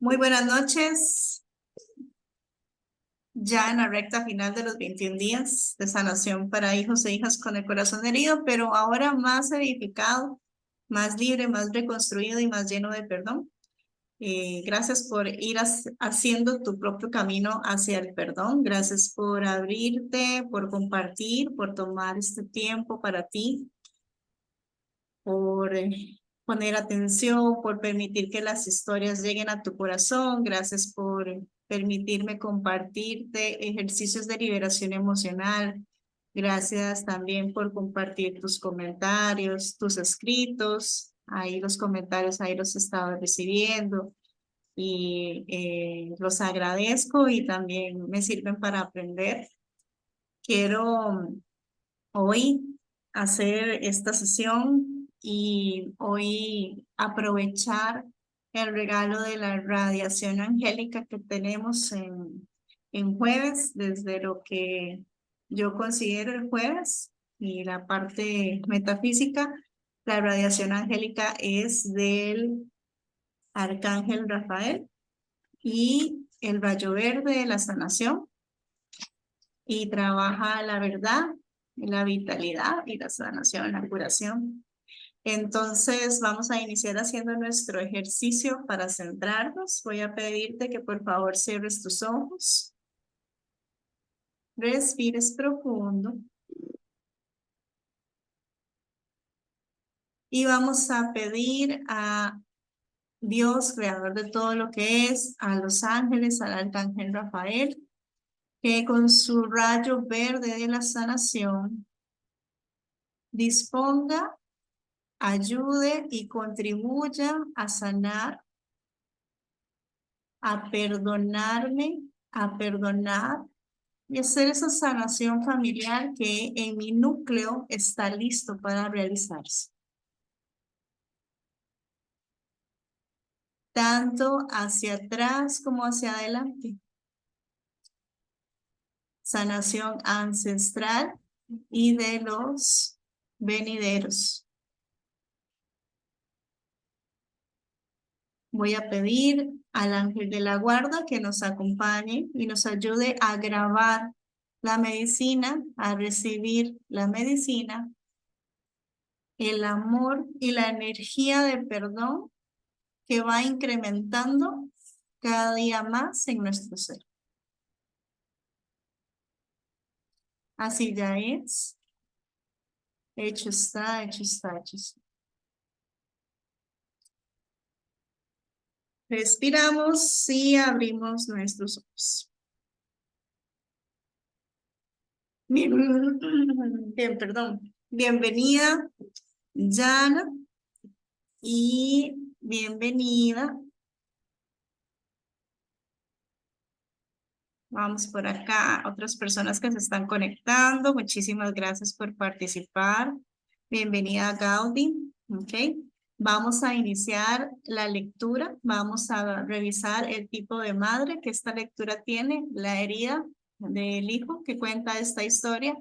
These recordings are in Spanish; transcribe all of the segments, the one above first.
Muy buenas noches, ya en la recta final de los 21 días de sanación para hijos e hijas con el corazón herido, pero ahora más edificado, más libre, más reconstruido y más lleno de perdón. Gracias por ir haciendo tu propio camino hacia el perdón. Gracias por abrirte, por compartir, por tomar este tiempo para ti, por poner atención, por permitir que las historias lleguen a tu corazón. Gracias por permitirme compartirte ejercicios de liberación emocional. Gracias también por compartir tus comentarios, tus escritos. Ahí los comentarios, ahí los estaba recibiendo y los agradezco y también me sirven para aprender. Quiero hoy hacer esta sesión y hoy aprovechar el regalo de la radiación angélica que tenemos en jueves, desde lo que yo considero el jueves y la parte metafísica. La radiación angélica es del arcángel Rafael y el rayo verde de la sanación y trabaja la verdad, la vitalidad y la sanación, la curación. Entonces vamos a iniciar haciendo nuestro ejercicio para centrarnos. Voy a pedirte que por favor cierres tus ojos, respires profundo y vamos a pedir a Dios, creador de todo lo que es, a los ángeles, al arcángel Rafael, que con su rayo verde de la sanación disponga, ayude y contribuya a sanar, a perdonarme, a perdonar y hacer esa sanación familiar que en mi núcleo está listo para realizarse. Tanto hacia atrás como hacia adelante. Sanación ancestral y de los venideros. Voy a pedir al ángel de la guarda que nos acompañe y nos ayude a grabar la medicina, a recibir la medicina, el amor y la energía de perdón que va incrementando cada día más en nuestro ser. Así ya es. Hecho está, hecho está, hecho está. Respiramos y abrimos nuestros ojos. Bien, perdón. Bienvenida, Jana, y bienvenida. Vamos por acá, otras personas que se están conectando. Muchísimas gracias por participar. Bienvenida, Gaudí. Ok. Vamos a iniciar la lectura. Vamos a revisar el tipo de madre que esta lectura tiene, la herida del hijo que cuenta esta historia.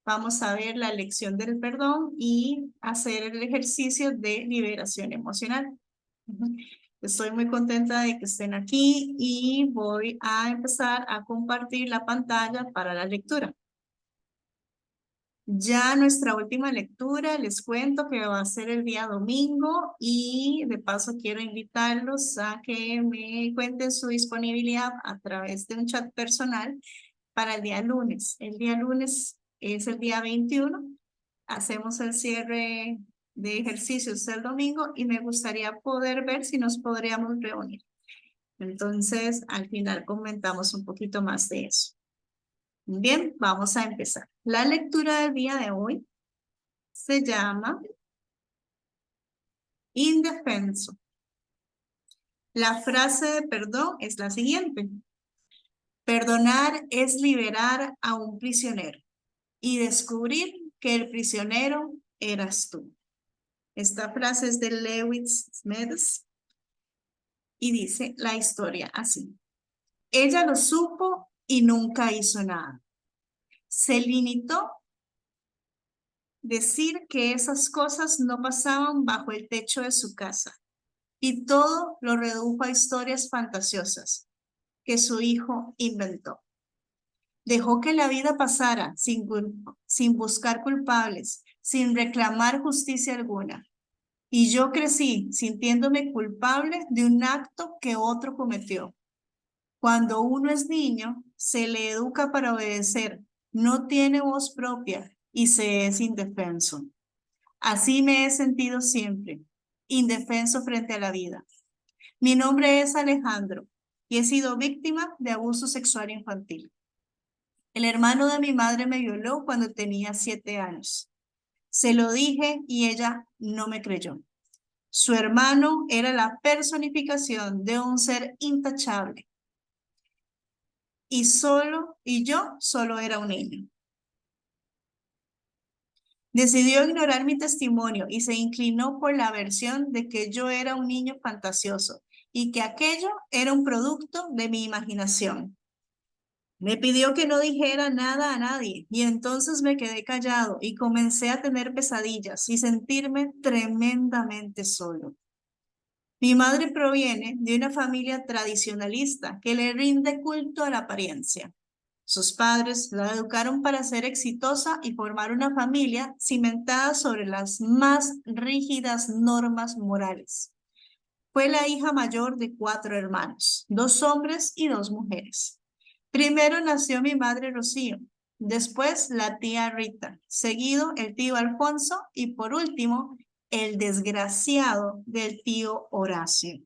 Vamos a ver la lección del perdón y hacer el ejercicio de liberación emocional. Estoy muy contenta de que estén aquí y voy a empezar a compartir la pantalla para la lectura. Ya nuestra última lectura, les cuento que va a ser el día domingo y de paso quiero invitarlos a que me cuenten su disponibilidad a través de un chat personal para el día lunes. El día lunes es el día 21. Hacemos el cierre de ejercicios el domingo y me gustaría poder ver si nos podríamos reunir. Entonces, al final comentamos un poquito más de eso. Bien, vamos a empezar. La lectura del día de hoy se llama Indefenso. La frase de perdón es la siguiente. Perdonar es liberar a un prisionero y descubrir que el prisionero eras tú. Esta frase es de Lewis Smith y dice la historia así. Ella lo supo y nunca hizo nada. Se limitó a decir que esas cosas no pasaban bajo el techo de su casa. y todo lo redujo a historias fantasiosas que su hijo inventó. Dejó que la vida pasara sin buscar culpables, sin reclamar justicia alguna. Y yo crecí sintiéndome culpable de un acto que otro cometió. Cuando uno es niño, se le educa para obedecer, no tiene voz propia y se es indefenso. Así me he sentido siempre, indefenso frente a la vida. Mi nombre es Alejandro y he sido víctima de abuso sexual infantil. El hermano de mi madre me violó cuando tenía 7 años. Se lo dije y ella no me creyó. Su hermano era la personificación de un ser intachable y yo solo era un niño. Decidió ignorar mi testimonio y se inclinó por la versión de que yo era un niño fantasioso y que aquello era un producto de mi imaginación. Me pidió que no dijera nada a nadie y entonces me quedé callado y comencé a tener pesadillas y sentirme tremendamente solo. Mi madre proviene de una familia tradicionalista que le rinde culto a la apariencia. Sus padres la educaron para ser exitosa y formar una familia cimentada sobre las más rígidas normas morales. Fue la hija mayor de 4 hermanos, 2 hombres y 2 mujeres. Primero nació mi madre Rocío, después la tía Rita, seguido el tío Alfonso y por último el desgraciado del tío Horacio.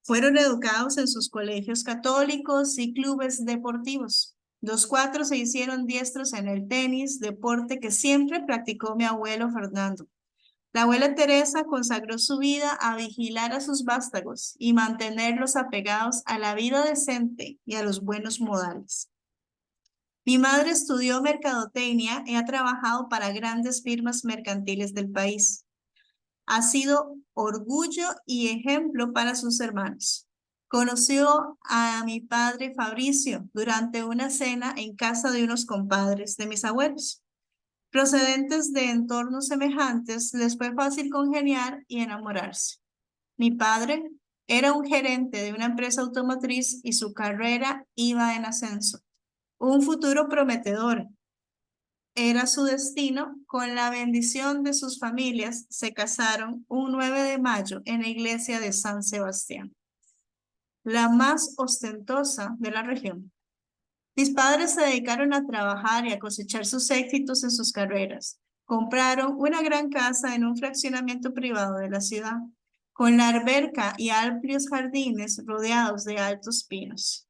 Fueron educados en sus colegios católicos y clubes deportivos. Los 4 se hicieron diestros en el tenis, deporte que siempre practicó mi abuelo Fernando. La abuela Teresa consagró su vida a vigilar a sus vástagos y mantenerlos apegados a la vida decente y a los buenos modales. Mi madre estudió mercadotecnia y ha trabajado para grandes firmas mercantiles del país. Ha sido orgullo y ejemplo para sus hermanos. Conoció a mi padre Fabricio durante una cena en casa de unos compadres de mis abuelos. Procedentes de entornos semejantes, les fue fácil congeniar y enamorarse. Mi padre era un gerente de una empresa automotriz y su carrera iba en ascenso. Un futuro prometedor. Era su destino. Con la bendición de sus familias, se casaron un 9 de mayo en la iglesia de San Sebastián, la más ostentosa de la región. Mis padres se dedicaron a trabajar y a cosechar sus éxitos en sus carreras. Compraron una gran casa en un fraccionamiento privado de la ciudad, con la alberca y amplios jardines rodeados de altos pinos.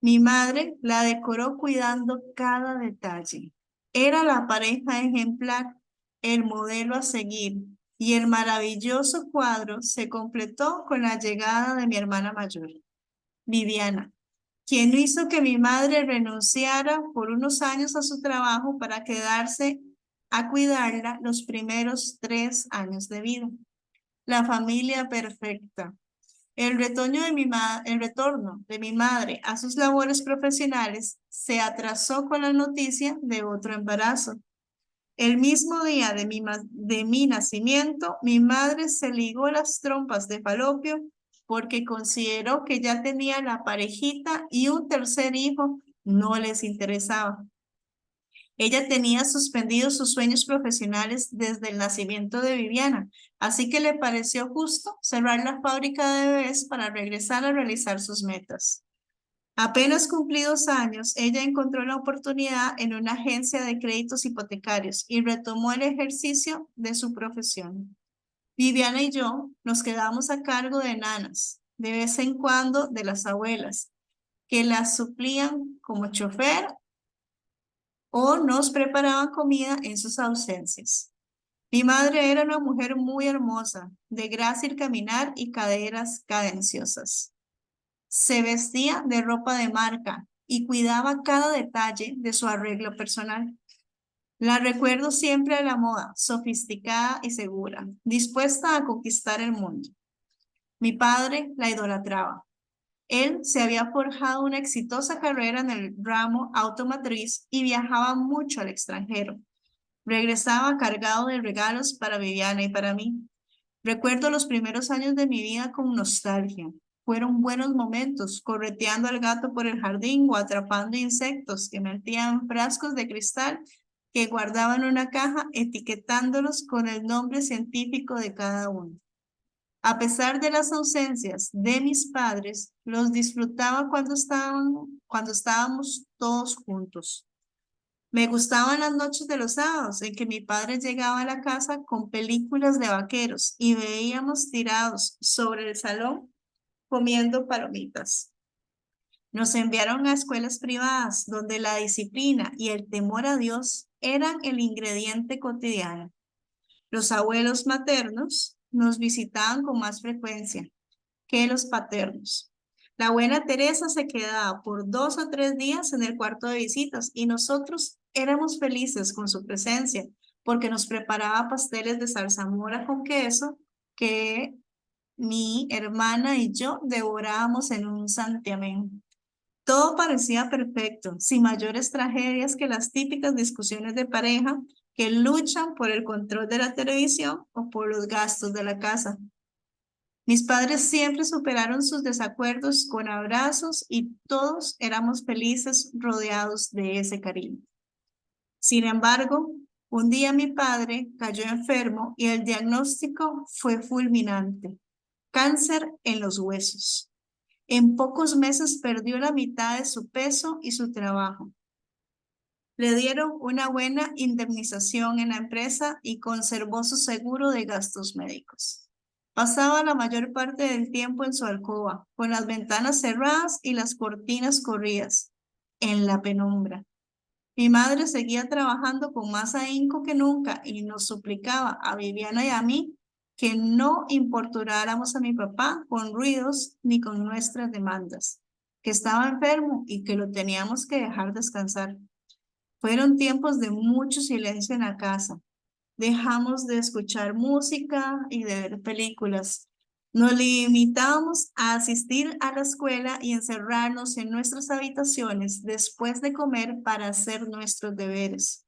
Mi madre la decoró cuidando cada detalle. Era la pareja ejemplar, el modelo a seguir, y el maravilloso cuadro se completó con la llegada de mi hermana mayor, Viviana, quien hizo que mi madre renunciara por unos años a su trabajo para quedarse a cuidarla los primeros 3 años de vida. La familia perfecta. El retorno de mi madre a sus labores profesionales se atrasó con la noticia de otro embarazo. El mismo día de mi nacimiento, mi madre se ligó las trompas de falopio porque consideró que ya tenía la parejita y un tercer hijo no les interesaba. Ella tenía suspendidos sus sueños profesionales desde el nacimiento de Viviana, así que le pareció justo cerrar la fábrica de bebés para regresar a realizar sus metas. Apenas cumplidos años, ella encontró la oportunidad en una agencia de créditos hipotecarios y retomó el ejercicio de su profesión. Viviana y yo nos quedamos a cargo de nanas, de vez en cuando de las abuelas, que las suplían como chofer o nos preparaban comida en sus ausencias. Mi madre era una mujer muy hermosa, de grácil caminar y caderas cadenciosas. Se vestía de ropa de marca y cuidaba cada detalle de su arreglo personal. La recuerdo siempre a la moda, sofisticada y segura, dispuesta a conquistar el mundo. Mi padre la idolatraba. Él se había forjado una exitosa carrera en el ramo automotriz y viajaba mucho al extranjero. Regresaba cargado de regalos para Viviana y para mí. Recuerdo los primeros años de mi vida con nostalgia. Fueron buenos momentos, correteando al gato por el jardín o atrapando insectos que metían frascos de cristal que guardaba en una caja, etiquetándolos con el nombre científico de cada uno. A pesar de las ausencias de mis padres, los disfrutaba cuando estábamos todos juntos. Me gustaban las noches de los sábados en que mi padre llegaba a la casa con películas de vaqueros y veíamos tirados sobre el salón comiendo palomitas. Nos enviaron a escuelas privadas donde la disciplina y el temor a Dios eran el ingrediente cotidiano. Los abuelos maternos nos visitaban con más frecuencia que los paternos. La buena Teresa se quedaba por 2 o 3 días en el cuarto de visitas y nosotros éramos felices con su presencia porque nos preparaba pasteles de zarzamora con queso que mi hermana y yo devorábamos en un santiamén. Todo parecía perfecto, sin mayores tragedias que las típicas discusiones de pareja que luchan por el control de la televisión o por los gastos de la casa. Mis padres siempre superaron sus desacuerdos con abrazos y todos éramos felices rodeados de ese cariño. Sin embargo, un día mi padre cayó enfermo y el diagnóstico fue fulminante: cáncer en los huesos. En pocos meses perdió la mitad de su peso y su trabajo. Le dieron una buena indemnización en la empresa y conservó su seguro de gastos médicos. Pasaba la mayor parte del tiempo en su alcoba, con las ventanas cerradas y las cortinas corridas, en la penumbra. Mi madre seguía trabajando con más ahínco que nunca y nos suplicaba a Viviana y a mí que no importunáramos a mi papá con ruidos ni con nuestras demandas, que estaba enfermo y que lo teníamos que dejar descansar. Fueron tiempos de mucho silencio en la casa. Dejamos de escuchar música y de ver películas. Nos limitábamos a asistir a la escuela y encerrarnos en nuestras habitaciones después de comer para hacer nuestros deberes.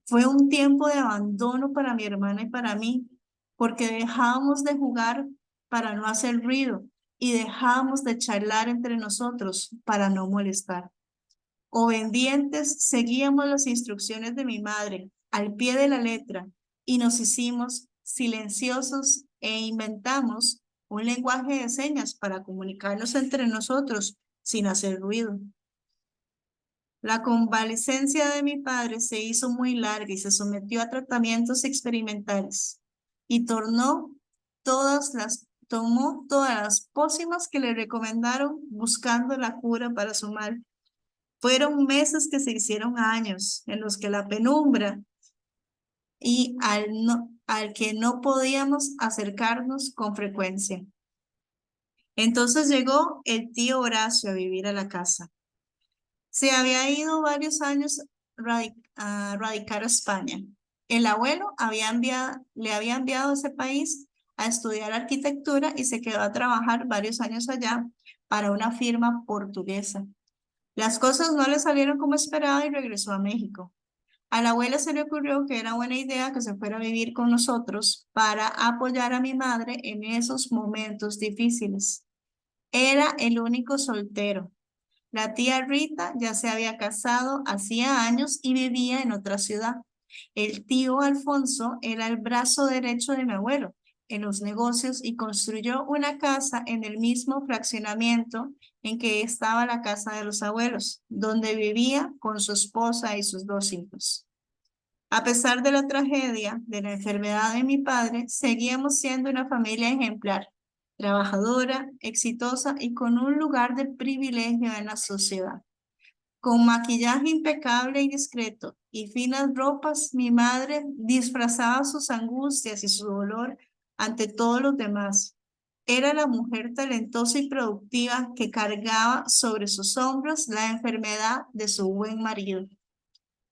Fue un tiempo de abandono para mi hermana y para mí, porque dejábamos de jugar para no hacer ruido y dejábamos de charlar entre nosotros para no molestar. Obedientes, seguíamos las instrucciones de mi madre al pie de la letra y nos hicimos silenciosos e inventamos un lenguaje de señas para comunicarnos entre nosotros sin hacer ruido. La convalecencia de mi padre se hizo muy larga y se sometió a tratamientos experimentales y tomó todas las pócimas que le recomendaron buscando la cura para su mal. Fueron meses que se hicieron años en los que la penumbra y al que no podíamos acercarnos con frecuencia. Entonces llegó el tío Horacio a vivir a la casa. Se había ido varios años a radicar a España. El abuelo le había enviado a ese país a estudiar arquitectura y se quedó a trabajar varios años allá para una firma portuguesa. Las cosas no le salieron como esperaba y regresó a México. A la abuela se le ocurrió que era buena idea que se fuera a vivir con nosotros para apoyar a mi madre en esos momentos difíciles. Era el único soltero. La tía Rita ya se había casado hacía años y vivía en otra ciudad. El tío Alfonso era el brazo derecho de mi abuelo en los negocios y construyó una casa en el mismo fraccionamiento en que estaba la casa de los abuelos, donde vivía con su esposa y sus 2 hijos. A pesar de la tragedia de la enfermedad de mi padre, seguíamos siendo una familia ejemplar, trabajadora, exitosa y con un lugar de privilegio en la sociedad. Con maquillaje impecable y discreto y finas ropas, mi madre disfrazaba sus angustias y su dolor ante todos los demás. Era la mujer talentosa y productiva que cargaba sobre sus hombros la enfermedad de su buen marido.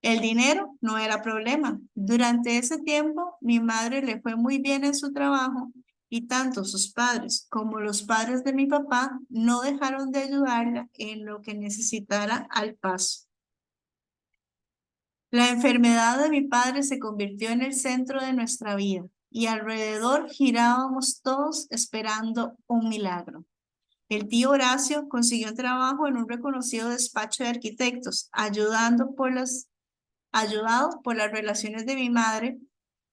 El dinero no era problema. Durante ese tiempo, mi madre le fue muy bien en su trabajo y tanto sus padres como los padres de mi papá no dejaron de ayudarla en lo que necesitara al paso. La enfermedad de mi padre se convirtió en el centro de nuestra vida. y alrededor girábamos todos esperando un milagro. El tío Horacio consiguió trabajo en un reconocido despacho de arquitectos, ayudado por las relaciones de mi madre,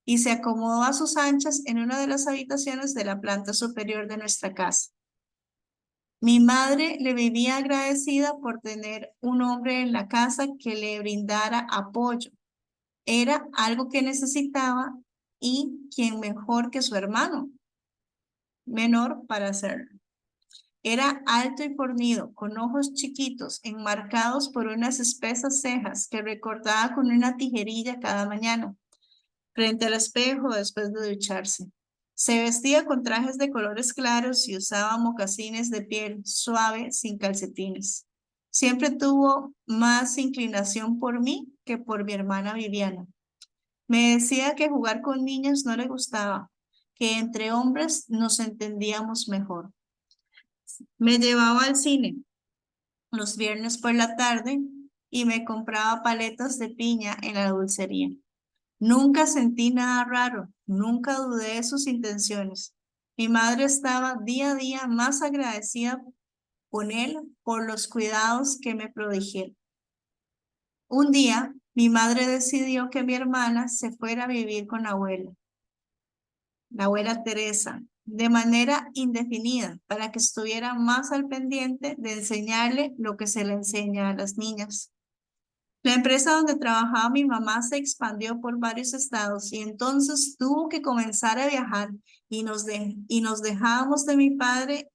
y se acomodó a sus anchas en una de las habitaciones de la planta superior de nuestra casa. Mi madre le vivía agradecida por tener un hombre en la casa que le brindara apoyo. Era algo que necesitaba y quién mejor que su hermano menor para hacerlo. Era alto y fornido, con ojos chiquitos, enmarcados por unas espesas cejas que recortaba con una tijerilla cada mañana, frente al espejo después de ducharse. Se vestía con trajes de colores claros y usaba mocasines de piel suave sin calcetines. Siempre tuvo más inclinación por mí que por mi hermana Viviana. Me decía que jugar con niños no le gustaba, que entre hombres nos entendíamos mejor. Me llevaba al cine los viernes por la tarde y me compraba paletas de piña en la dulcería. Nunca sentí nada raro, nunca dudé de sus intenciones. Mi madre estaba día a día más agradecida con él por los cuidados que me prodigieron. Un día, mi madre decidió que mi hermana se fuera a vivir con la abuela Teresa, de manera indefinida, para que estuviera más al pendiente de enseñarle lo que se le enseña a las niñas. La empresa donde trabajaba mi mamá se expandió por varios estados y entonces tuvo que comenzar a viajar y nos dejábamos de mi padre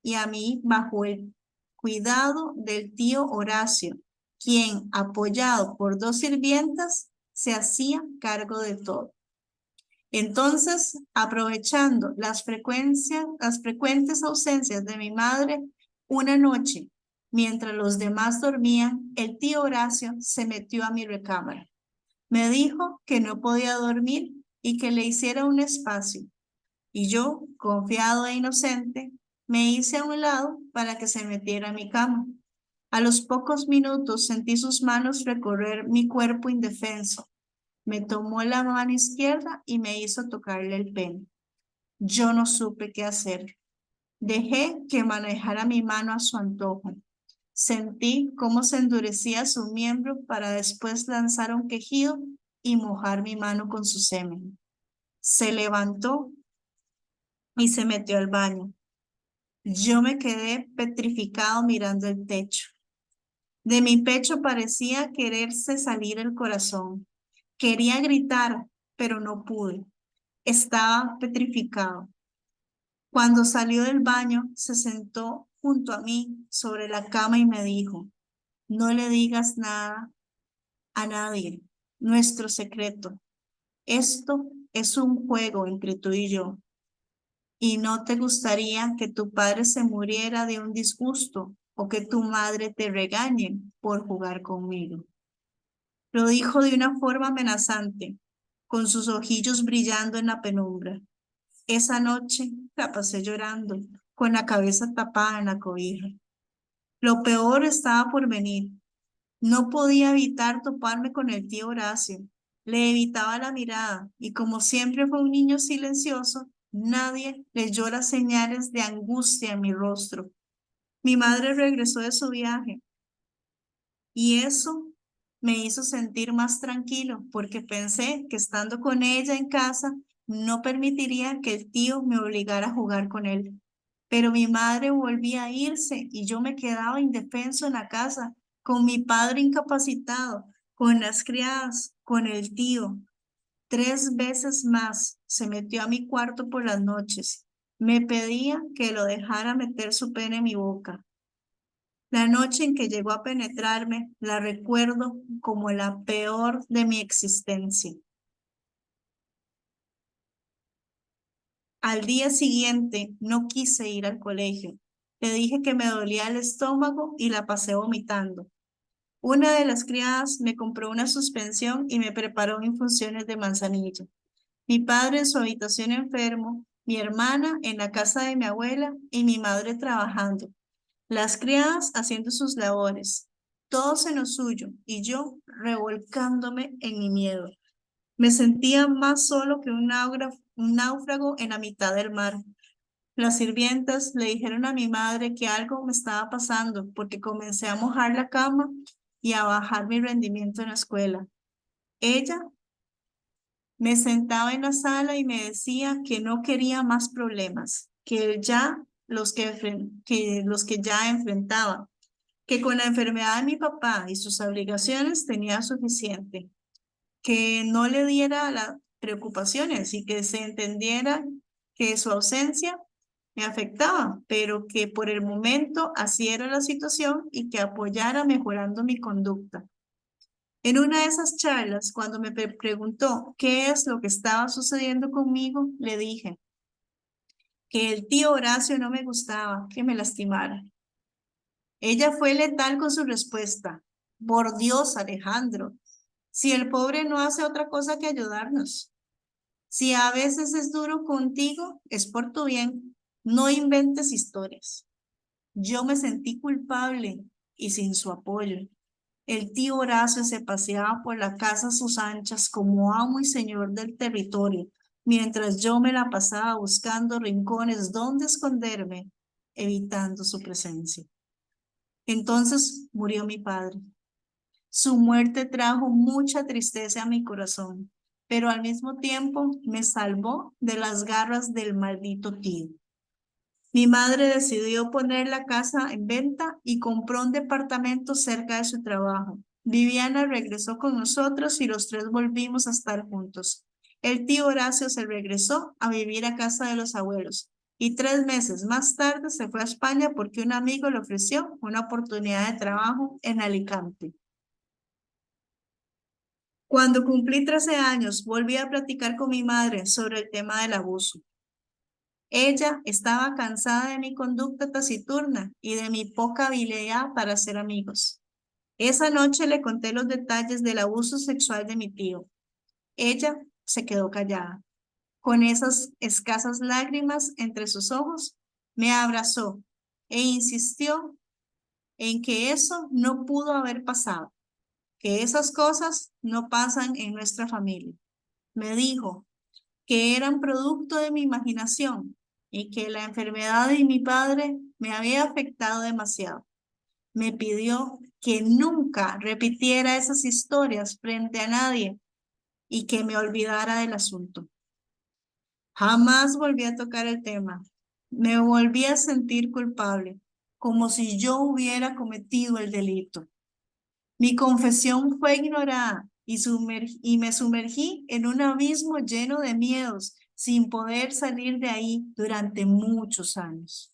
y a mí bajo el cuidado del tío Horacio, quien, apoyado por dos sirvientas, se hacía cargo de todo. Entonces, aprovechando las frecuentes ausencias de mi madre, una noche, mientras los demás dormían, el tío Horacio se metió a mi recámara. Me dijo que no podía dormir y que le hiciera un espacio. Y yo, confiado e inocente, me hice a un lado para que se metiera a mi cama. A los pocos minutos sentí sus manos recorrer mi cuerpo indefenso. Me tomó la mano izquierda y me hizo tocarle el pene. Yo no supe qué hacer. Dejé que manejara mi mano a su antojo. Sentí cómo se endurecía su miembro para después lanzar un quejido y mojar mi mano con su semen. Se levantó y se metió al baño. Yo me quedé petrificado mirando el techo. De mi pecho parecía quererse salir el corazón. Quería gritar, pero no pude. Estaba petrificado. Cuando salió del baño, se sentó junto a mí sobre la cama y me dijo, no le digas nada a nadie, nuestro secreto. Esto es un juego entre tú y yo. Y no te gustaría que tu padre se muriera de un disgusto o que tu madre te regañe por jugar conmigo. Lo dijo de una forma amenazante, con sus ojillos brillando en la penumbra. Esa noche la pasé llorando, con la cabeza tapada en la cobija. Lo peor estaba por venir. No podía evitar toparme con el tío Horacio. Le evitaba la mirada y como siempre fue un niño silencioso, nadie leyó las señales de angustia en mi rostro. Mi madre regresó de su viaje y eso me hizo sentir más tranquilo porque pensé que estando con ella en casa no permitiría que el tío me obligara a jugar con él. Pero mi madre volvía a irse y yo me quedaba indefenso en la casa, con mi padre incapacitado, con las criadas, con el tío. 3 veces más se metió a mi cuarto por las noches. Me pedía que lo dejara meter su pene en mi boca. La noche en que llegó a penetrarme, la recuerdo como la peor de mi existencia. Al día siguiente no quise ir al colegio. Le dije que me dolía el estómago y la pasé vomitando. Una de las criadas me compró una suspensión y me preparó infusiones de manzanilla. Mi padre en su habitación enfermo, mi hermana en la casa de mi abuela y mi madre trabajando. Las criadas haciendo sus labores, todos en lo suyo y yo revolcándome en mi miedo. Me sentía más solo que un un náufrago en la mitad del mar. Las sirvientas le dijeron a mi madre que algo me estaba pasando porque comencé a mojar la cama y a bajar mi rendimiento en la escuela. Ella me sentaba en la sala y me decía que no quería más problemas, que ya los que ya enfrentaba, que con la enfermedad de mi papá y sus obligaciones tenía suficiente, que no le diera las preocupaciones y que se entendiera que su ausencia me afectaba, pero que por el momento así era la situación y que apoyara mejorando mi conducta. En una de esas charlas, cuando me preguntó qué es lo que estaba sucediendo conmigo, le dije que el tío Horacio no me gustaba, que me lastimara. Ella fue letal con su respuesta. Por Dios, Alejandro, si el pobre no hace otra cosa que ayudarnos. Si a veces es duro contigo, es por tu bien. No inventes historias. Yo me sentí culpable y sin su apoyo. El tío Horacio se paseaba por la casa a sus anchas como amo y señor del territorio, mientras yo me la pasaba buscando rincones donde esconderme, evitando su presencia. Entonces murió mi padre. Su muerte trajo mucha tristeza a mi corazón, pero al mismo tiempo me salvó de las garras del maldito tío. Mi madre decidió poner la casa en venta y compró un departamento cerca de su trabajo. Viviana regresó con nosotros y los tres volvimos a estar juntos. El tío Horacio se regresó a vivir a casa de los abuelos y 3 meses más tarde se fue a España porque un amigo le ofreció una oportunidad de trabajo en Alicante. Cuando cumplí 13 años, volví a platicar con mi madre sobre el tema del abuso. Ella estaba cansada de mi conducta taciturna y de mi poca habilidad para hacer amigos. Esa noche le conté los detalles del abuso sexual de mi tío. Ella se quedó callada. Con esas escasas lágrimas entre sus ojos, me abrazó e insistió en que eso no pudo haber pasado, que esas cosas no pasan en nuestra familia. Me dijo que eran producto de mi imaginación y que la enfermedad de mi padre me había afectado demasiado. Me pidió que nunca repitiera esas historias frente a nadie y que me olvidara del asunto. Jamás volví a tocar el tema. Me volví a sentir culpable, como si yo hubiera cometido el delito. Mi confesión fue ignorada y me sumergí en un abismo lleno de miedos, sin poder salir de ahí durante muchos años.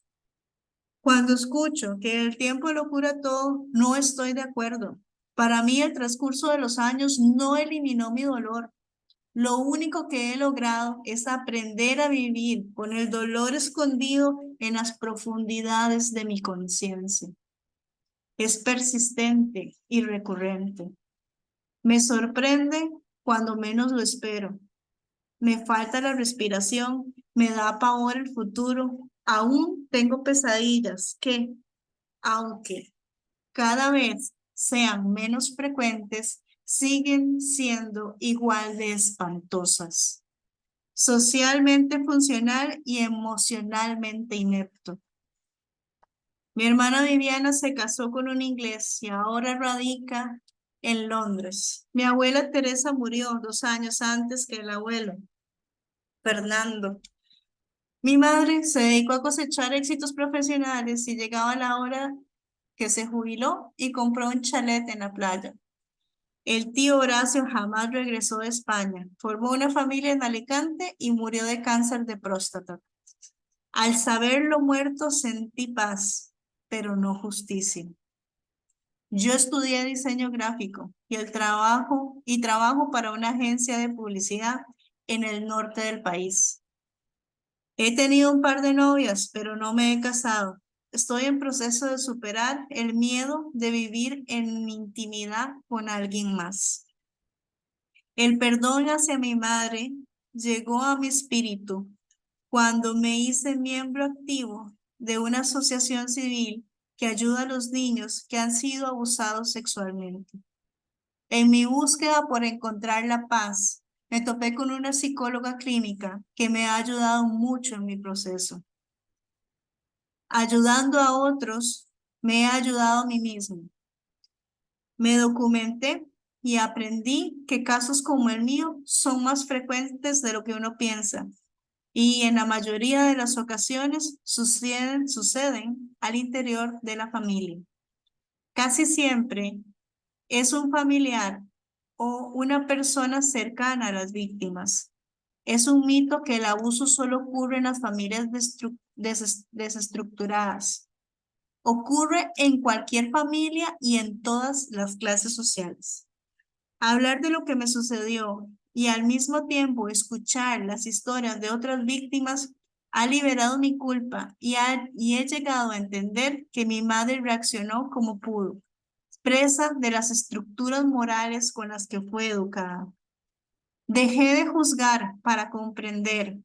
Cuando escucho que el tiempo lo cura todo, no estoy de acuerdo. Para mí el transcurso de los años no eliminó mi dolor. Lo único que he logrado es aprender a vivir con el dolor escondido en las profundidades de mi conciencia. Es persistente y recurrente. Me sorprende cuando menos lo espero. Me falta la respiración, me da pavor el futuro. Aún tengo pesadillas que, aunque cada vez sean menos frecuentes, siguen siendo igual de espantosas. Socialmente funcional y emocionalmente inepto. Mi hermana Viviana se casó con un inglés y ahora radica en Londres. Mi abuela Teresa murió 2 años antes que el abuelo, Fernando. Mi madre se dedicó a cosechar éxitos profesionales y llegaba la hora que se jubiló y compró un chalet en la playa. El tío Horacio jamás regresó de España, formó una familia en Alicante y murió de cáncer de próstata. Al saberlo muerto sentí paz, pero no justicia. Yo estudié diseño gráfico y trabajo para una agencia de publicidad en el norte del país. He tenido un par de novias, pero no me he casado. Estoy en proceso de superar el miedo de vivir en intimidad con alguien más. El perdón hacia mi madre llegó a mi espíritu cuando me hice miembro activo de una asociación civil que ayuda a los niños que han sido abusados sexualmente. En mi búsqueda por encontrar la paz, me topé con una psicóloga clínica que me ha ayudado mucho en mi proceso. Ayudando a otros, me he ayudado a mí mismo. Me documenté y aprendí que casos como el mío son más frecuentes de lo que uno piensa y en la mayoría de las ocasiones suceden al interior de la familia. Casi siempre es un familiar o una persona cercana a las víctimas. Es un mito que el abuso solo ocurre en las familias desestructuradas. Ocurre en cualquier familia y en todas las clases sociales. Hablar de lo que me sucedió y al mismo tiempo escuchar las historias de otras víctimas ha liberado mi culpa y he llegado a entender que mi madre reaccionó como pudo, presa de las estructuras morales con las que fue educada. Dejé de juzgar para comprender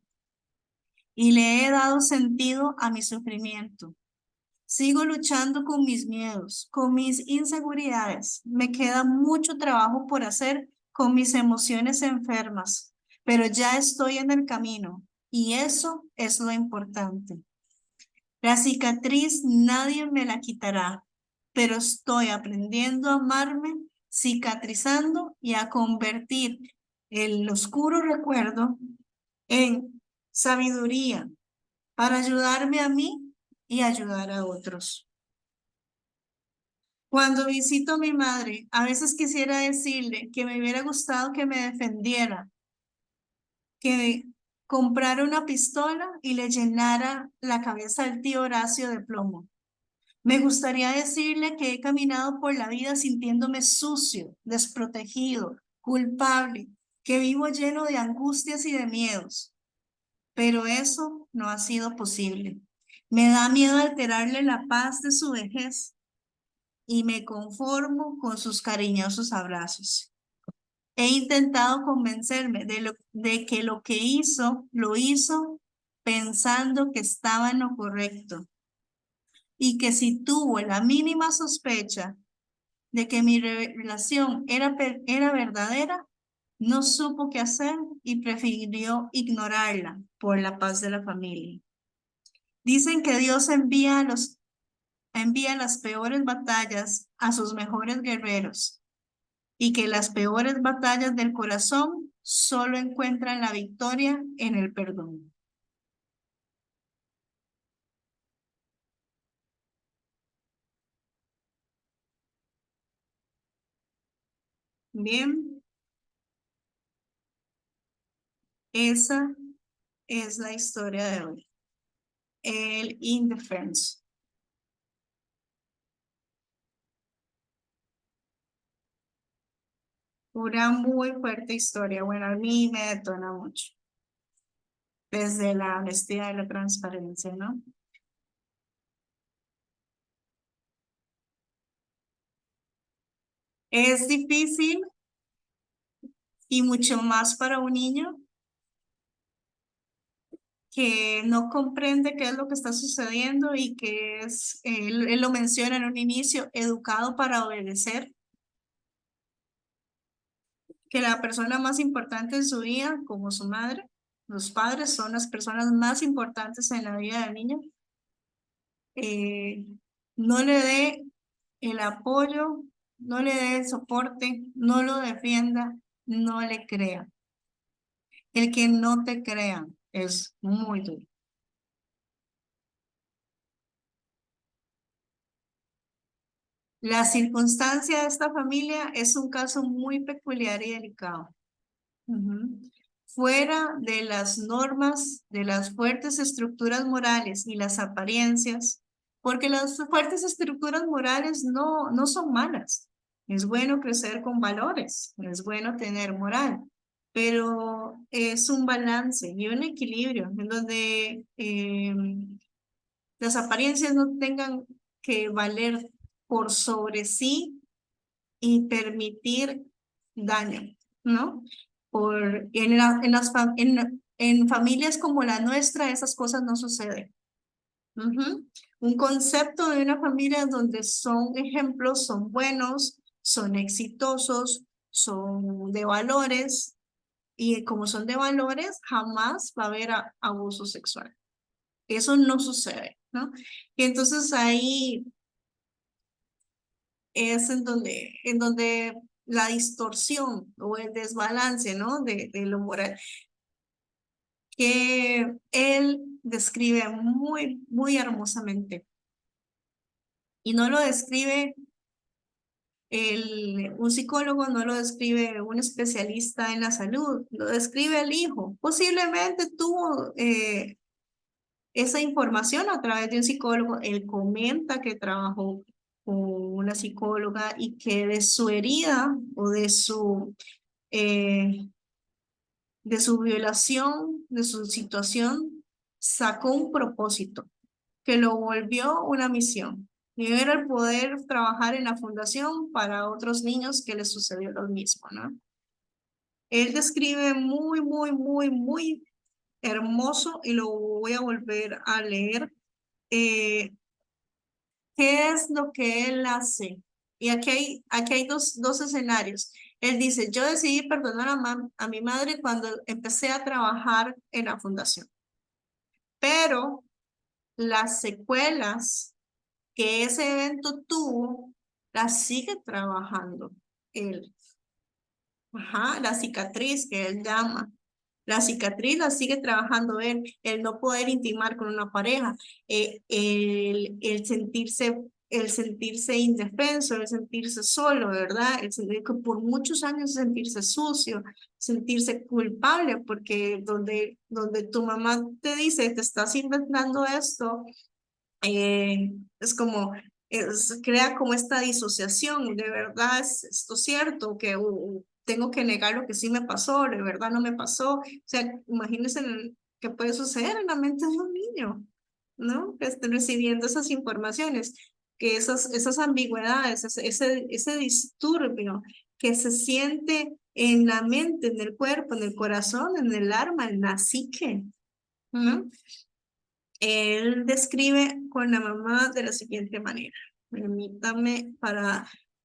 y le he dado sentido a mi sufrimiento. Sigo luchando con mis miedos, con mis inseguridades. Me queda mucho trabajo por hacer con mis emociones enfermas, pero ya estoy en el camino y eso es lo importante. La cicatriz nadie me la quitará, pero estoy aprendiendo a amarme, cicatrizando y a convertir el oscuro recuerdo en sabiduría para ayudarme a mí y ayudar a otros. Cuando visito a mi madre, a veces quisiera decirle que me hubiera gustado que me defendiera, que comprara una pistola y le llenara la cabeza al tío Horacio de plomo. Me gustaría decirle que he caminado por la vida sintiéndome sucio, desprotegido, culpable, que vivo lleno de angustias y de miedos. Pero eso no ha sido posible. Me da miedo alterarle la paz de su vejez y me conformo con sus cariñosos abrazos. He intentado convencerme de que lo que hizo, lo hizo pensando que estaba en lo correcto y que si tuvo la mínima sospecha de que mi relación era verdadera, no supo qué hacer y prefirió ignorarla por la paz de la familia. Dicen que Dios envía las peores batallas a sus mejores guerreros y que las peores batallas del corazón solo encuentran la victoria en el perdón. Bien, esa es la historia de hoy. El indefenso. Una muy fuerte historia. Bueno, a mí me detona mucho. Desde la honestidad y la transparencia, ¿no? Es difícil y mucho más para un niño que no comprende qué es lo que está sucediendo y que es, él lo menciona en un inicio, educado para obedecer, que la persona más importante en su vida, como su madre, los padres son las personas más importantes en la vida del niño, eh, no le dé el apoyo, no le dé el soporte, no lo defienda, no le crea. El que no te crea es muy duro. La circunstancia de esta familia es un caso muy peculiar y delicado. Ujú. Fuera de las normas, de las fuertes estructuras morales y las apariencias, porque las fuertes estructuras morales no son malas. Es bueno crecer con valores, es bueno tener moral, pero es un balance y un equilibrio en donde las apariencias no tengan que valer por sobre sí y permitir daño, ¿no? En familias como la nuestra, esas cosas no suceden. Ujú. Un concepto de una familia donde son ejemplos, son buenos, son exitosos, son de valores, y como son de valores, jamás va a haber abuso sexual. Eso no sucede, ¿no? Y entonces ahí es en donde la distorsión o el desbalance, ¿no? De lo moral, que él describe muy, muy hermosamente. Y no lo describe un psicólogo, no lo describe un especialista en la salud, lo describe el hijo. Posiblemente tuvo esa información a través de un psicólogo. Él comenta que trabajó con una psicóloga y que de su herida o eh, de su violación, de su situación, sacó un propósito que lo volvió una misión. Y era el poder trabajar en la fundación para otros niños que les sucedió lo mismo, ¿no? Él describe muy, muy, muy, muy hermoso y lo voy a volver a leer. ¿Qué es lo que él hace? Y aquí hay dos escenarios. Él dice, yo decidí perdonar a mi madre cuando empecé a trabajar en la fundación, pero las secuelas que ese evento tuvo, las sigue trabajando él. Ajá, la cicatriz que él llama. La cicatriz la sigue trabajando él, el no poder intimar con una pareja, el sentirse indefenso, el sentirse solo, ¿verdad? El sentir que por muchos años sentirse sucio, sentirse culpable, porque donde tu mamá te dice, te estás inventando esto, es como, crea como esta disociación, de verdad es esto cierto, que tengo que negar lo que sí me pasó, de verdad no me pasó. O sea, imagínense qué puede suceder en la mente de un niño, ¿no? Que estén recibiendo esas informaciones, que esas ambigüedades, ese disturbio que se siente en la mente, en el cuerpo, en el corazón, en el alma, en la psique, ¿no? Él describe con la mamá de la siguiente manera. Permítame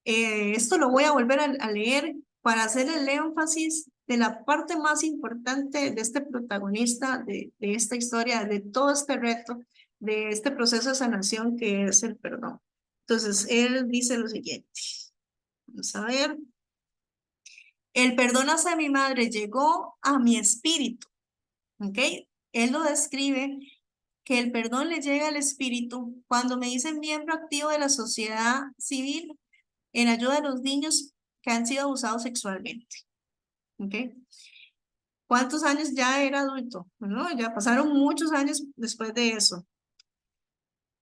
esto lo voy a volver a leer para hacer el énfasis de la parte más importante de este protagonista, de esta historia, de todo este reto, de este proceso de sanación que es el perdón. Entonces, él dice lo siguiente. Vamos a ver. El perdón hacia mi madre llegó a mi espíritu. ¿Ok? Él lo describe que el perdón le llega al espíritu cuando me dicen miembro activo de la sociedad civil en ayuda de los niños que han sido abusados sexualmente. ¿Ok? ¿Cuántos años ya era adulto? ¿No? Ya pasaron muchos años después de eso.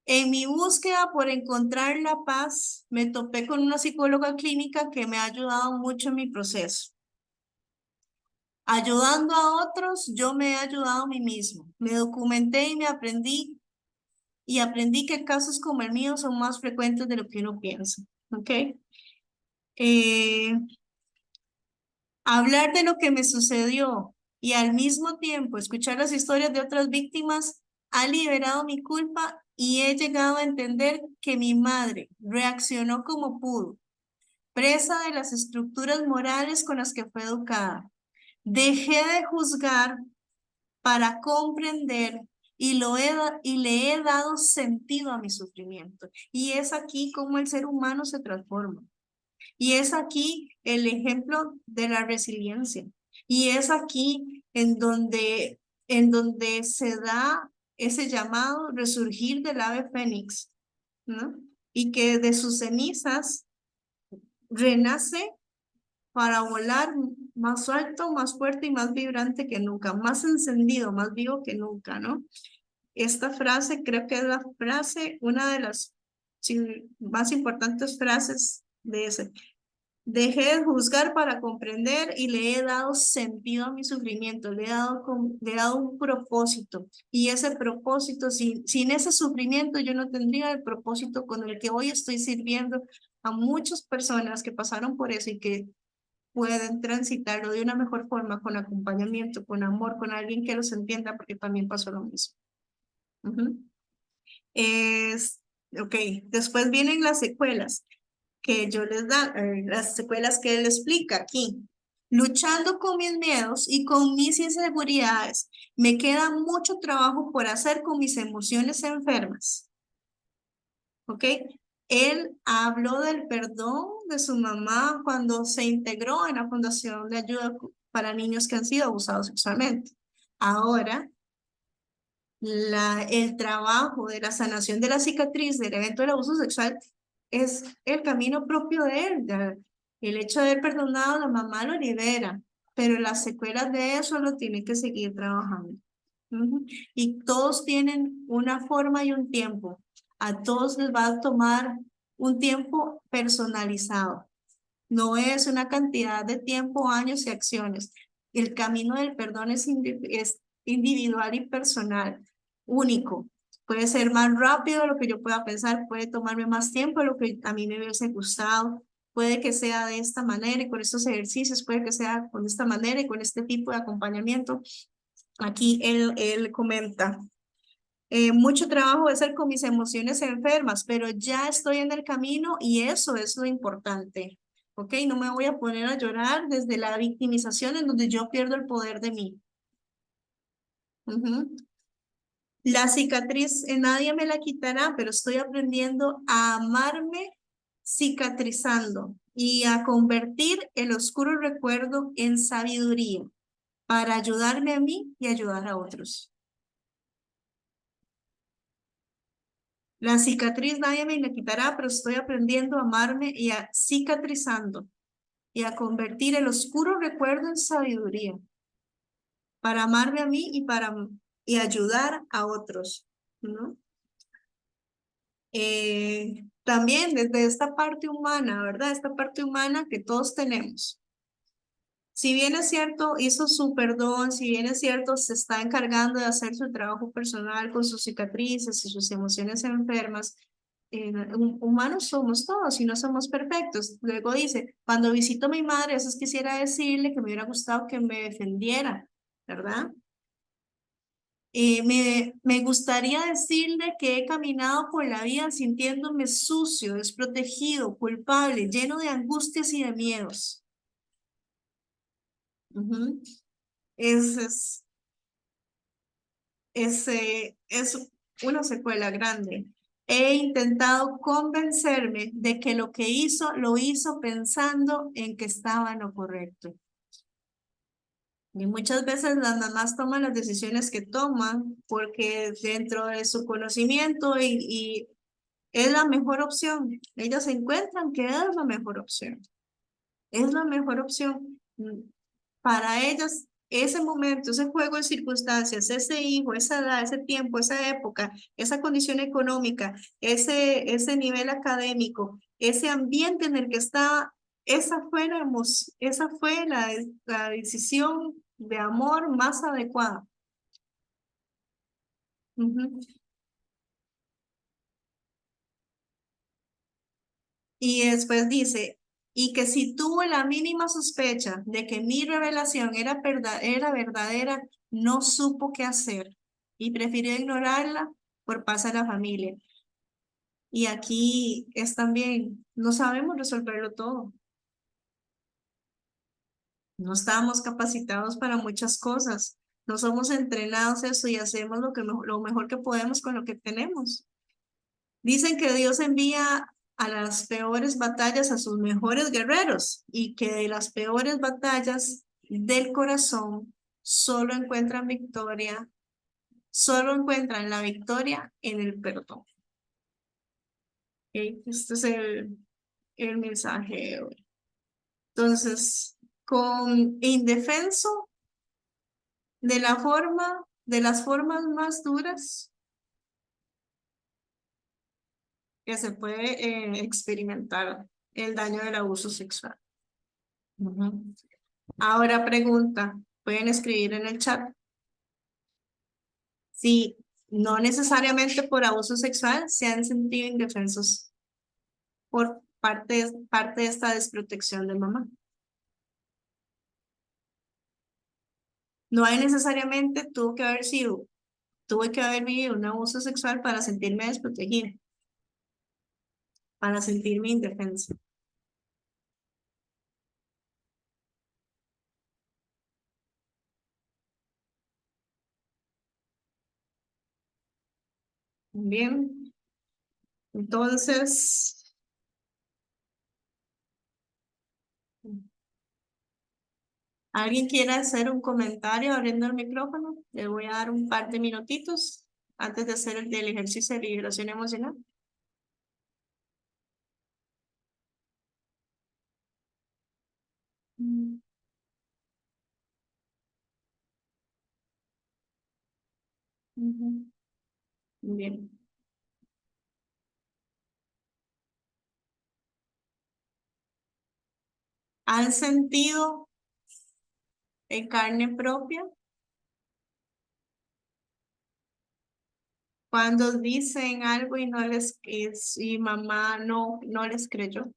En mi búsqueda por encontrar la paz, me topé con una psicóloga clínica que me ha ayudado mucho en mi proceso. Ayudando a otros, yo me he ayudado a mí mismo. Me documenté y aprendí que casos como el mío son más frecuentes de lo que uno piensa, ¿ok? Eh, Hablar de lo que me sucedió y al mismo tiempo escuchar las historias de otras víctimas ha liberado mi culpa y he llegado a entender que mi madre reaccionó como pudo, presa de las estructuras morales con las que fue educada. Dejé de juzgar para comprender y le he dado sentido a mi sufrimiento. Y es aquí como el ser humano se transforma. Y es aquí el ejemplo de la resiliencia. Y es aquí en donde se da ese llamado resurgir del ave fénix, ¿no? Y que de sus cenizas renace para volar más alto, más fuerte y más vibrante que nunca, más encendido, más vivo que nunca, ¿no? Esta frase creo que es la frase, una de las más importantes frases de ese. Dejé de juzgar para comprender y le he dado sentido a mi sufrimiento, le he dado un propósito. Y ese propósito, sin ese sufrimiento, yo no tendría el propósito con el que hoy estoy sirviendo a muchas personas que pasaron por eso y que pueden transitarlo de una mejor forma, con acompañamiento, con amor, con alguien que los entienda, porque también pasó lo mismo. Es, ok, después vienen las secuelas que yo les da, las secuelas que él explica aquí. luchando con mis miedos y con mis inseguridades. Me queda mucho trabajo por hacer con mis emociones enfermas. ¿Ok? Él habló del perdón de su mamá cuando se integró en la Fundación de Ayuda para Niños que han sido abusados sexualmente. Ahora, el trabajo de la sanación de la cicatriz del evento del abuso sexual es el camino propio de él. El hecho de haber perdonado a la mamá lo libera, pero las secuelas de eso lo tiene que seguir trabajando. Y todos tienen una forma y un tiempo. A todos les va a tomar un tiempo personalizado. No es una cantidad de tiempo, años y acciones. El camino del perdón es individual y personal, único. Puede ser más rápido de lo que yo pueda pensar, puede tomarme más tiempo de lo que a mí me hubiese gustado, puede que sea de esta manera y con estos ejercicios, puede que sea con esta manera y con este tipo de acompañamiento. Aquí él comenta, mucho trabajo de hacer con mis emociones enfermas, pero ya estoy en el camino y eso es lo importante. ¿Ok? No me voy a poner a llorar desde la victimización en donde yo pierdo el poder de mí. La cicatriz, nadie me la quitará, pero estoy aprendiendo a amarme cicatrizando y a convertir el oscuro recuerdo en sabiduría para ayudarme a mí y ayudar a otros. La cicatriz nadie me la quitará, pero estoy aprendiendo a amarme y a cicatrizando y a convertir el oscuro recuerdo en sabiduría para amarme a mí y ayudar a otros, ¿no? También desde esta parte humana, ¿verdad? Esta parte humana que todos tenemos. Si bien es cierto, hizo su perdón, si bien es cierto, se está encargando de hacer su trabajo personal con sus cicatrices y sus emociones enfermas, humanos somos todos y no somos perfectos. Luego dice, cuando visito a mi madre, a veces quisiera decirle que me hubiera gustado que me defendiera, ¿verdad? Me gustaría decirle que he caminado por la vida sintiéndome sucio, desprotegido, culpable, lleno de angustias y de miedos. Es, es una secuela grande. He intentado convencerme de que lo que hizo, lo hizo pensando en que estaba en lo correcto. Y muchas veces las mamás toman las decisiones que toman porque dentro de su conocimiento y es la mejor opción. Ellas encuentran que es la mejor opción. Es la mejor opción. Para ellas, ese momento, ese juego de circunstancias, ese hijo, esa edad, ese tiempo, esa época, esa condición económica, ese nivel académico, ese ambiente en el que estaba, esa fue la decisión de amor más adecuada. Y después dice, y que si tuvo la mínima sospecha de que mi revelación era verdadera, no supo qué hacer y prefirió ignorarla por paz a la familia. Y aquí es también, no sabemos resolverlo todo. No estamos capacitados para muchas cosas. No somos entrenados eso y hacemos lo mejor que podemos con lo que tenemos. Dicen que Dios envía a las peores batallas a sus mejores guerreros y que de las peores batallas del corazón solo encuentran la victoria en el perdón. Este es el mensaje de hoy. Entonces, con indefenso, de las formas más duras que se puede experimentar el daño del abuso sexual. Ahora pregunta, pueden escribir en el chat. Si no necesariamente por abuso sexual se han sentido indefensos por parte de esta desprotección de mamá. No hay necesariamente tuve que haber vivido un abuso sexual para sentirme desprotegida, para sentirme indefensa. Bien, entonces, ¿alguien quiere hacer un comentario abriendo el micrófono? Le voy a dar un par de minutitos antes de hacer el del ejercicio de liberación emocional. Mm, ujú. Bien. ¿Han sentido en carne propia cuando dicen algo y no les y mamá no les creyó?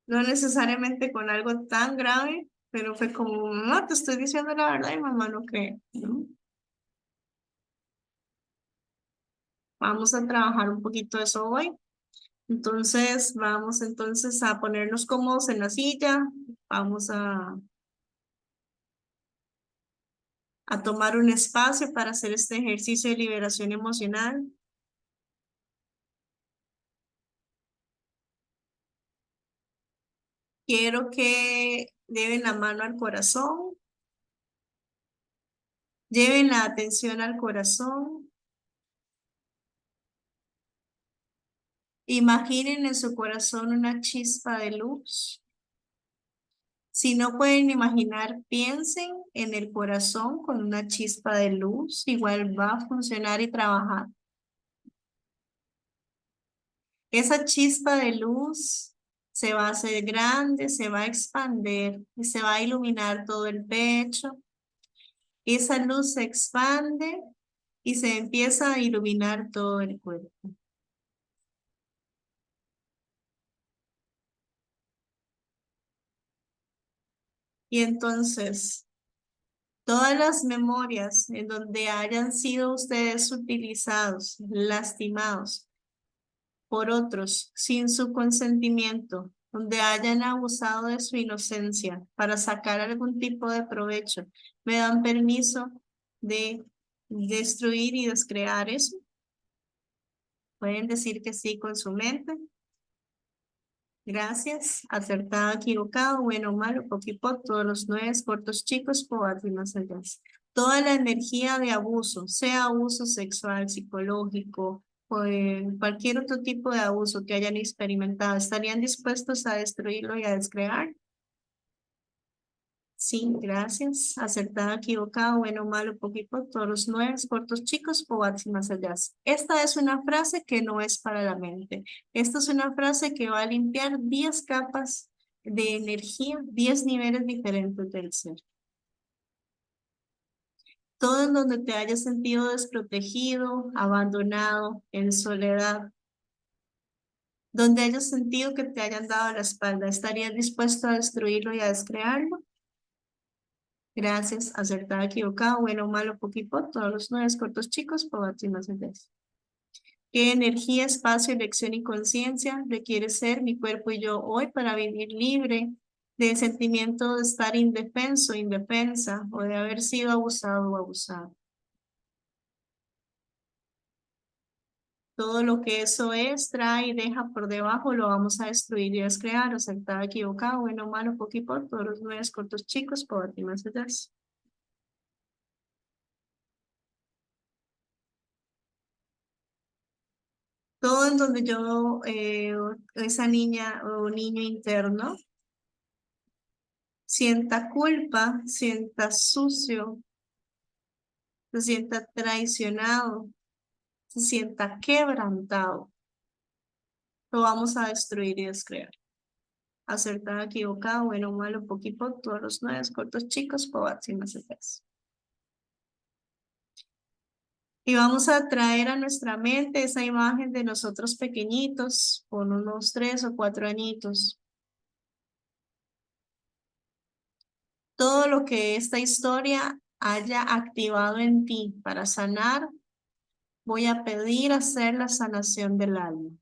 No necesariamente con algo tan grave, pero fue como, no, te estoy diciendo la verdad y mamá no cree, ¿no? Vamos a trabajar un poquito eso hoy. Entonces, vamos entonces a ponernos cómodos en la silla. Vamos a tomar un espacio para hacer este ejercicio de liberación emocional. Quiero que lleven la mano al corazón, lleven la atención al corazón. Imaginen en su corazón una chispa de luz. Si no pueden imaginar, piensen en el corazón con una chispa de luz. Igual va a funcionar y trabajar. Esa chispa de luz se va a hacer grande, se va a expandir y se va a iluminar todo el pecho. Esa luz se expande y se empieza a iluminar todo el cuerpo. Y entonces, todas las memorias en donde hayan sido ustedes utilizados, lastimados por otros sin su consentimiento, donde hayan abusado de su inocencia para sacar algún tipo de provecho, me dan permiso de destruir y descrear eso. Pueden decir que sí con su mente. Gracias. Acertado, equivocado, bueno, malo, poquipot, todos los nueve, cortos, chicos, pobres y más allá. Toda la energía de abuso, sea abuso sexual, psicológico, o cualquier otro tipo de abuso que hayan experimentado, ¿estarían dispuestos a destruirlo y a descrear? Sí, gracias. Acertado, equivocado, bueno, malo, poquito, todos los nueve, cortos, chicos, pobres y más allá. Esta es una frase que no es para la mente. Esta es una frase que va a limpiar 10 capas de energía, 10 niveles diferentes del ser. Todo en donde te hayas sentido desprotegido, abandonado, en soledad, donde hayas sentido que te hayan dado la espalda, ¿estarías dispuesto a destruirlo y a descrearlo? Gracias, acertado, equivocado, bueno, malo, poquito, todos los nueve cortos chicos, pobres y más allá. ¿Qué energía, espacio, elección y conciencia requiere ser mi cuerpo y yo hoy para vivir libre del sentimiento de estar indefenso, indefensa o de haber sido abusado o abusado? Todo lo que eso es, trae y deja por debajo, lo vamos a destruir y descrear, acertado, equivocado, bueno, malo, poquito, todos los nueve cortos chicos, pobres y más allá. Todo en donde yo, esa niña o niño interno, sienta culpa, sienta sucio, se sienta traicionado, se sienta quebrantado, lo vamos a destruir y descrear. Acertado, equivocado, bueno, malo, poquito, todos los nueve cortos chicos, pobres y más allá. Y vamos a traer a nuestra mente esa imagen de nosotros pequeñitos, con unos 3 o 4 añitos. Todo lo que esta historia haya activado en ti para sanar, voy a pedir hacer la sanación del alma. 。 . 。 . 。 . 。 . 。 . . . 。 . 。 . 。 . 。 . 。 . 。 . 。 . 。 . 。 . 。 . 。 . 。 . 。 . 。 . 。 . 。 . 。 . 。 . 。 . 。 . 。 . 。 . 。 .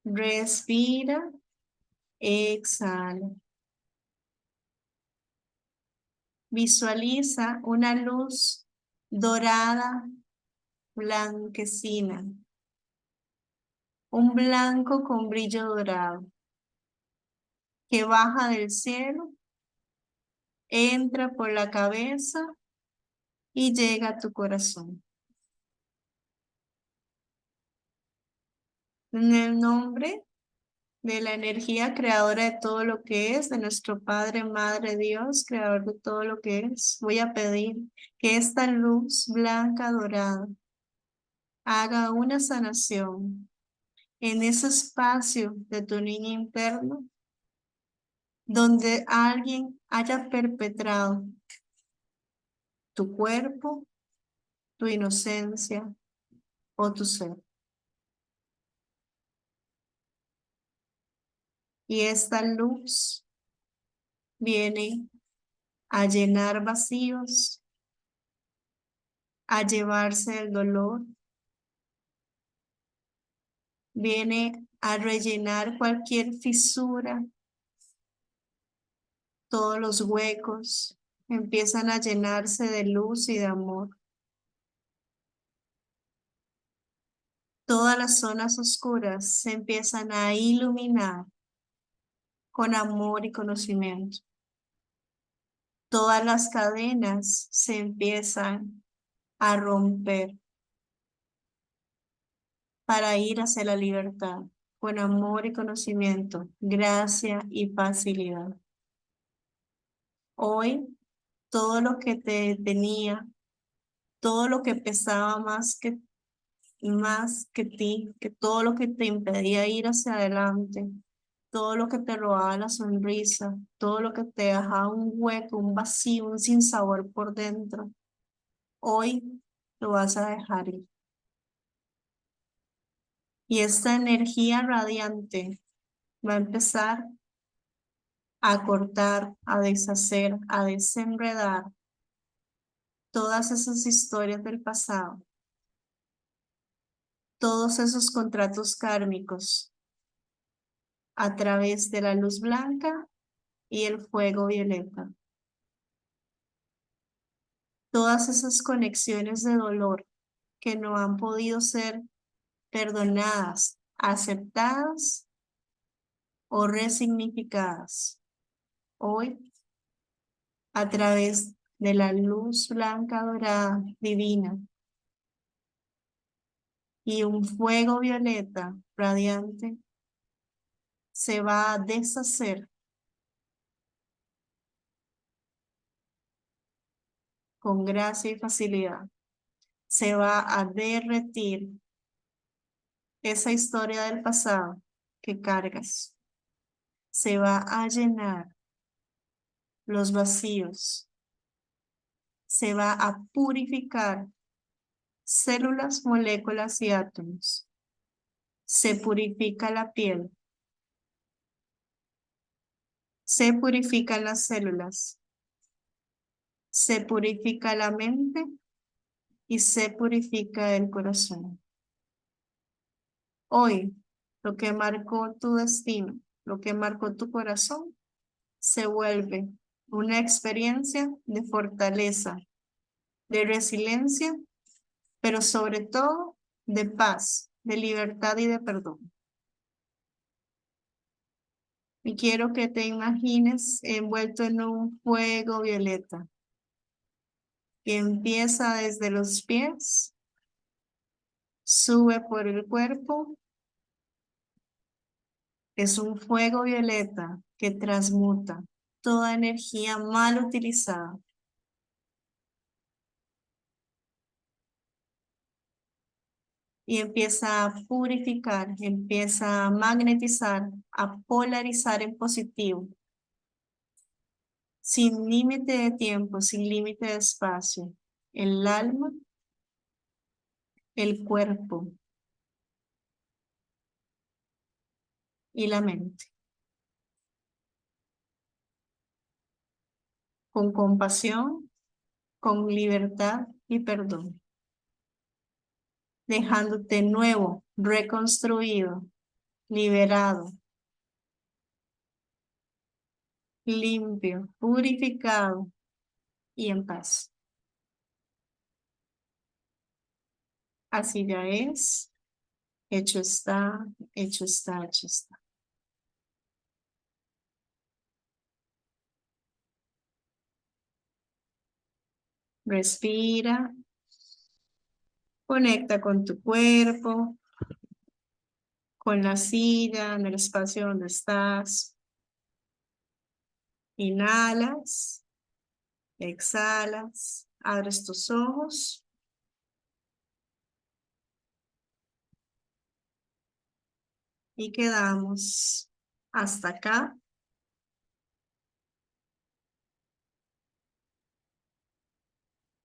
Respira, exhala. Visualiza una luz dorada, blanquecina. Un blanco con brillo dorado que baja del cielo, entra por la cabeza y llega a tu corazón. En el nombre de la energía creadora de todo lo que es, de nuestro Padre, Madre Dios, creador de todo lo que es, voy a pedir que esta luz blanca dorada haga una sanación en ese espacio de tu niño interno donde alguien haya perpetrado tu cuerpo, tu inocencia o tu ser. Y esta luz viene a llenar vacíos, a llevarse el dolor, viene a rellenar cualquier fisura, todos los huecos empiezan a llenarse de luz y de amor. Todas las zonas oscuras se empiezan a iluminar con amor y conocimiento. Todas las cadenas se empiezan a romper para ir hacia la libertad con amor y conocimiento, gracia y facilidad. Hoy, todo lo que te detenía, todo lo que pesaba más que ti, que todo lo que te impedía ir hacia adelante, todo lo que te robaba la sonrisa, todo lo que te dejaba un hueco, un vacío, un sinsabor por dentro, hoy lo vas a dejar ir. Y esta energía radiante va a empezar a cortar, a deshacer, a desenredar todas esas historias del pasado, todos esos contratos kármicos a través de la luz blanca y el fuego violeta. Todas esas conexiones de dolor que no han podido ser perdonadas, aceptadas o resignificadas. Hoy, a través de la luz blanca dorada divina y un fuego violeta radiante, se va a deshacer con gracia y facilidad. Se va a derretir esa historia del pasado que cargas. Se va a llenar los vacíos. Se va a purificar células, moléculas y átomos. Se purifica la piel. Se purifican las células. Se purifica la mente y se purifica el corazón. Hoy, lo que marcó tu destino, lo que marcó tu corazón, se vuelve una experiencia de fortaleza, de resiliencia, pero sobre todo de paz, de libertad y de perdón. Y quiero que te imagines envuelto en un fuego violeta que empieza desde los pies, sube por el cuerpo. Es un fuego violeta que transmuta toda energía mal utilizada. Y empieza a purificar, empieza a magnetizar, a polarizar en positivo, sin límite de tiempo, sin límite de espacio, el alma, el cuerpo y la mente. Con compasión, con libertad y perdón, dejándote nuevo, reconstruido, liberado, limpio, purificado y en paz. Así ya es, hecho está, hecho está, hecho está. Respira, conecta con tu cuerpo, con la silla, en el espacio donde estás. Inhalas, exhalas, abres tus ojos. Y quedamos hasta acá.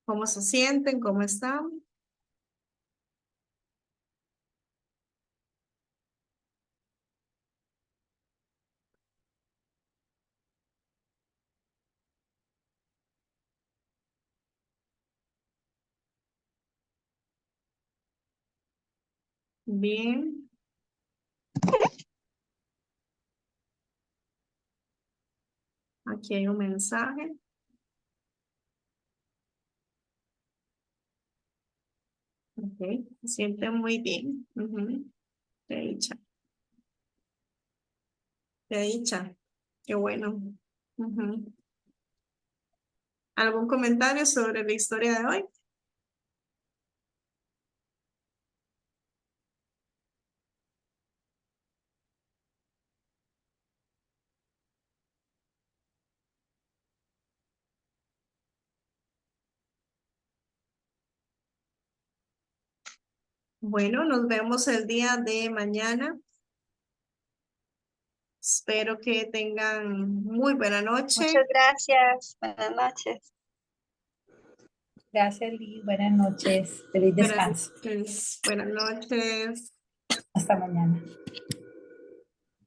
¿Cómo se sienten? ¿Cómo están? Bien. Aquí hay un mensaje. Ok, se siente muy bien. Qué dicha. Qué dicha. Qué bueno. Ujú. ¿Algún comentario sobre la historia de hoy? Bueno, nos vemos el día de mañana. Espero que tengan muy buena noche. Muchas gracias. Buenas noches. Gracias, Lee. Buenas noches. Feliz descanso. Buenas noches. Hasta mañana.